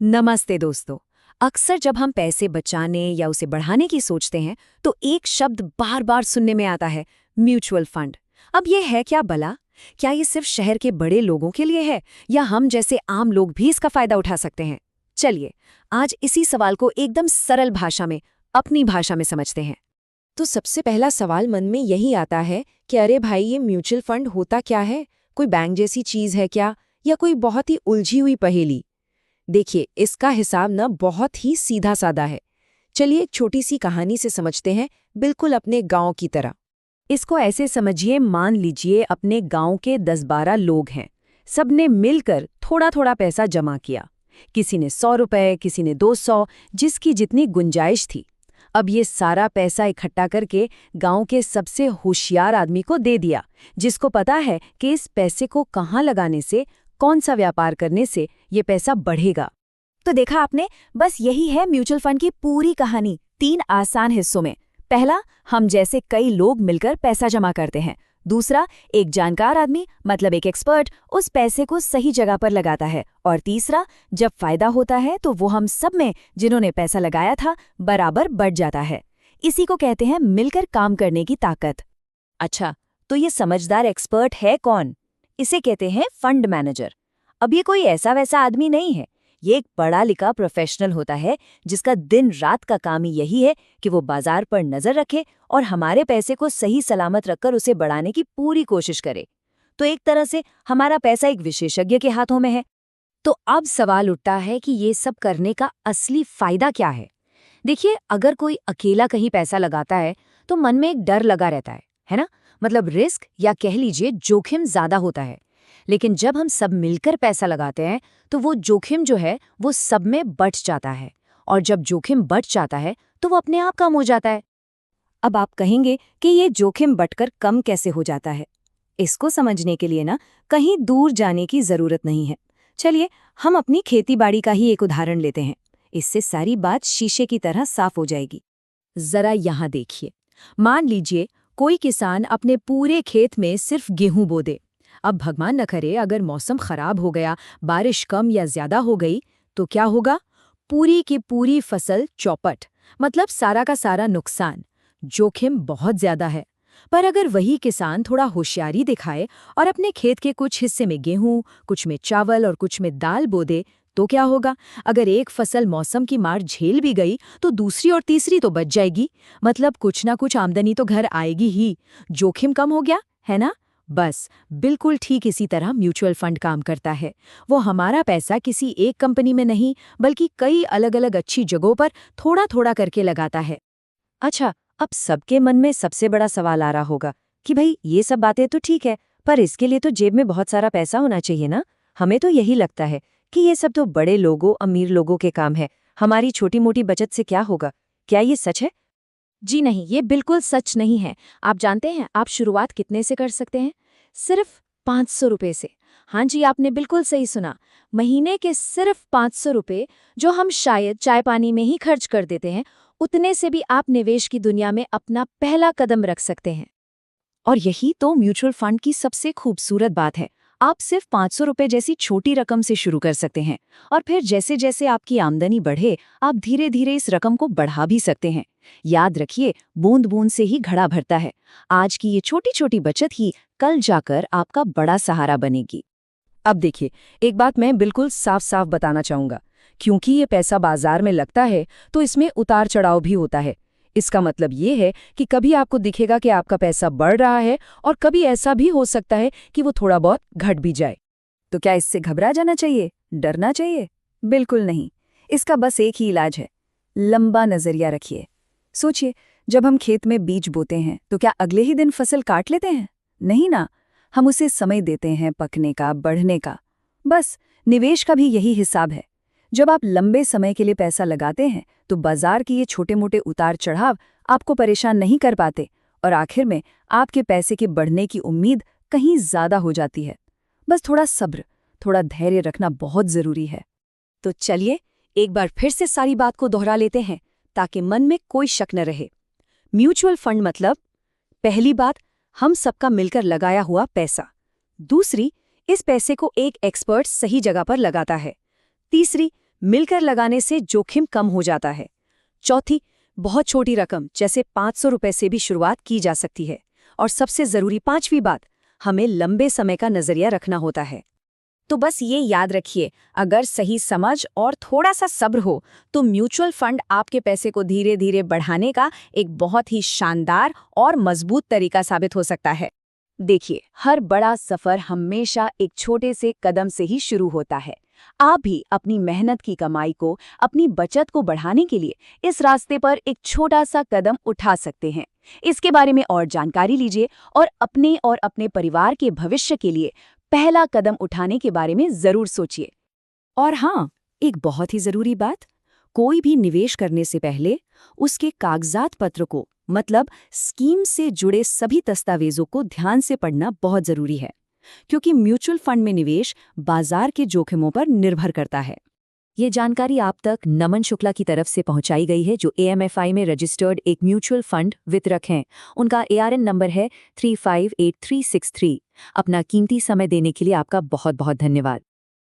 नमस्ते दोस्तों। अक्सर जब हम पैसे बचाने या उसे बढ़ाने की सोचते हैं तो एक शब्द बार बार सुनने में आता है, म्यूचुअल फंड। अब ये है क्या भला? क्या ये सिर्फ शहर के बड़े लोगों के लिए है या हम जैसे आम लोग भी इसका फायदा उठा सकते हैं? चलिए आज इसी सवाल को एकदम सरल भाषा में, अपनी भाषा में समझते हैं। तो सबसे पहला सवाल मन में यही आता है कि अरे भाई, ये म्यूचुअल फंड होता क्या है? कोई बैंक जैसी चीज है क्या, या कोई बहुत ही उलझी हुई पहेली? देखिए, इसका हिसाब ना बहुत ही सीधा साधा है। चलिए एक छोटी सी कहानी से समझते हैं, बिल्कुल अपने गांव की तरह। इसको ऐसे समझिए, मान लीजिए अपने गांव के 10-12 लोग हैं। सबने मिलकर थोड़ा थोड़ा पैसा जमा किया। किसी ने 100 रुपए, किसी ने 200, जिसकी जितनी गुंजाइश थी। अब ये सारा पैसा इकट्ठा करके गांव के सबसे होशियार आदमी को दे दिया, जिसको पता है कि इस पैसे को कहाँ लगाने से, कौन सा व्यापार करने से ये पैसा बढ़ेगा। तो देखा आपने, बस यही है म्यूचुअल फंड की पूरी कहानी 3 आसान हिस्सों में। पहला, हम जैसे कई लोग मिलकर पैसा जमा करते हैं। दूसरा, एक जानकार आदमी मतलब एक एक्सपर्ट उस पैसे को सही जगह पर लगाता है। और तीसरा, जब फायदा होता है तो वो हम सब में जिन्होंने पैसा लगाया था बराबर बढ़ जाता है। इसी को कहते हैं मिलकर काम करने की ताकत। अच्छा, तो ये समझदार एक्सपर्ट है कौन? इसे कहते हैं फंड मैनेजर। अब ये कोई ऐसा वैसा आदमी नहीं है। ये एक पढ़ा लिखा प्रोफेशनल होता है जिसका दिन रात का काम ही यही है कि वो बाजार पर नजर रखे और हमारे पैसे को सही सलामत रखकर उसे बढ़ाने की पूरी कोशिश करे। तो एक तरह से हमारा पैसा एक विशेषज्ञ के हाथों में है। तो अब सवाल उठता है कि ये सब करने का असली फायदा क्या है? देखिए, अगर कोई अकेला कहीं पैसा लगाता है तो मन में एक डर लगा रहता है ना? मतलब रिस्क या कह लीजिए जोखिम ज्यादा होता है। लेकिन जब हम सब मिलकर पैसा लगाते हैं तो वो जोखिम जो है वो सब में बँट जाता है। और जब जोखिम बँट जाता है तो वो अपने आप कम हो जाता है। अब आप कहेंगे कि ये जोखिम बटकर कम कैसे हो जाता है? इसको समझने के लिए ना कहीं दूर जाने की जरूरत नहीं है। चलिए हम अपनी खेतीबाड़ी का ही एक उदाहरण लेते हैं। इससे सारी बात शीशे की तरह साफ हो जाएगी। जरा यहाँ देखिए, मान लीजिए कोई किसान अपने पूरे खेत में सिर्फ गेहूं बो दे। अब भगवान न करे अगर मौसम खराब हो गया, बारिश कम या ज्यादा हो गई, तो क्या होगा? पूरी की पूरी फसल चौपट, मतलब सारा का सारा नुकसान। जोखिम बहुत ज्यादा है। पर अगर वही किसान थोड़ा होशियारी दिखाए और अपने खेत के कुछ हिस्से में गेहूं, कुछ में चावल और कुछ में दाल बो दे, तो क्या होगा? अगर एक फसल मौसम की मार झेल भी गई तो दूसरी और तीसरी तो बच जाएगी। मतलब कुछ ना कुछ आमदनी तो घर आएगी ही। जोखिम कम हो गया, है ना? बस बिल्कुल ठीक इसी तरह म्यूचुअल फंड काम करता है। वो हमारा पैसा किसी एक कंपनी में नहीं बल्कि कई अलग अलग अच्छी जगहों पर थोड़ा थोड़ा करके लगाता है। अच्छा, अब सबके मन में सबसे बड़ा सवाल आ रहा होगा कि भाई ये सब बातें तो ठीक है, पर इसके लिए तो जेब में बहुत सारा पैसा होना चाहिए ना? हमें तो यही लगता है कि ये सब तो बड़े लोगों, अमीर लोगों के काम है। हमारी छोटी मोटी बचत से क्या होगा? क्या ये सच है? जी नहीं, ये बिल्कुल सच नहीं है। आप जानते हैं आप शुरुआत कितने से कर सकते हैं? सिर्फ 500 रुपये से। हाँ जी, आपने बिल्कुल सही सुना। महीने के सिर्फ 500 रुपये, जो हम शायद चाय पानी में ही खर्च कर देते हैं, उतने से भी आप निवेश की दुनिया में अपना पहला कदम रख सकते हैं। और यही तो म्यूचुअल फंड की सबसे खूबसूरत बात है। आप सिर्फ 500 रुपए जैसी छोटी रकम से शुरू कर सकते हैं और फिर जैसे जैसे आपकी आमदनी बढ़े, आप धीरे धीरे इस रकम को बढ़ा भी सकते हैं। याद रखिए, बूंद बूंद से ही घड़ा भरता है। आज की ये छोटी छोटी बचत ही कल जाकर आपका बड़ा सहारा बनेगी। अब देखिए, एक बात मैं बिल्कुल साफ साफ बताना चाहूंगा, क्योंकि ये पैसा बाजार में लगता है तो इसमें उतार चढ़ाव भी होता है। इसका मतलब ये है कि कभी आपको दिखेगा कि आपका पैसा बढ़ रहा है और कभी ऐसा भी हो सकता है कि वो थोड़ा बहुत घट भी जाए। तो क्या इससे घबरा जाना चाहिए, डरना चाहिए? बिल्कुल नहीं। इसका बस एक ही इलाज है, लंबा नजरिया रखिए। सोचिए, जब हम खेत में बीज बोते हैं तो क्या अगले ही दिन फसल काट लेते हैं? नहीं ना। हम उसे समय देते हैं पकने का, बढ़ने का। बस निवेश का भी यही हिसाब है। जब आप लंबे समय के लिए पैसा लगाते हैं तो बाजार के ये छोटे मोटे उतार चढ़ाव आपको परेशान नहीं कर पाते और आखिर में आपके पैसे के बढ़ने की उम्मीद कहीं ज्यादा हो जाती है। बस थोड़ा सब्र, थोड़ा धैर्य रखना बहुत जरूरी है। तो चलिए एक बार फिर से सारी बात को दोहरा लेते हैं ताकि मन में कोई शक न रहे। म्यूचुअल फंड मतलब, पहली बात, हम सबका मिलकर लगाया हुआ पैसा। दूसरी, इस पैसे को एक एक्सपर्ट सही जगह पर लगाता है। तीसरी, मिलकर लगाने से जोखिम कम हो जाता है। चौथी, बहुत छोटी रकम जैसे 500 रुपए से भी शुरुआत की जा सकती है। और सबसे जरूरी पांचवी बात, हमें लंबे समय का नजरिया रखना होता है। तो बस ये याद रखिए, अगर सही समझ और थोड़ा सा सब्र हो तो म्यूचुअल फंड आपके पैसे को धीरे धीरे बढ़ाने का एक बहुत ही शानदार और मजबूत तरीका साबित हो सकता है। देखिए, हर बड़ा सफर हमेशा एक छोटे से कदम से ही शुरू होता है। आप भी अपनी मेहनत की कमाई को, अपनी बचत को बढ़ाने के लिए इस रास्ते पर एक छोटा सा कदम उठा सकते हैं। इसके बारे में और जानकारी लीजिए और अपने परिवार के भविष्य के लिए पहला कदम उठाने के बारे में जरूर सोचिए। और हाँ, एक बहुत ही जरूरी बात, कोई भी निवेश करने से पहले उसके कागजात पत्र को, मतलब स्कीम से जुड़े सभी दस्तावेजों को ध्यान से पढ़ना बहुत जरूरी है, क्योंकि म्यूचुअल फंड में निवेश बाजार के जोखिमों पर निर्भर करता है। ये जानकारी आप तक नमन शुक्ला की तरफ से पहुंचाई गई है, जो AMFI में रजिस्टर्ड एक म्यूचुअल फंड वितरक हैं। उनका ARN नंबर है 358363। अपना कीमती समय देने के लिए आपका बहुत बहुत धन्यवाद।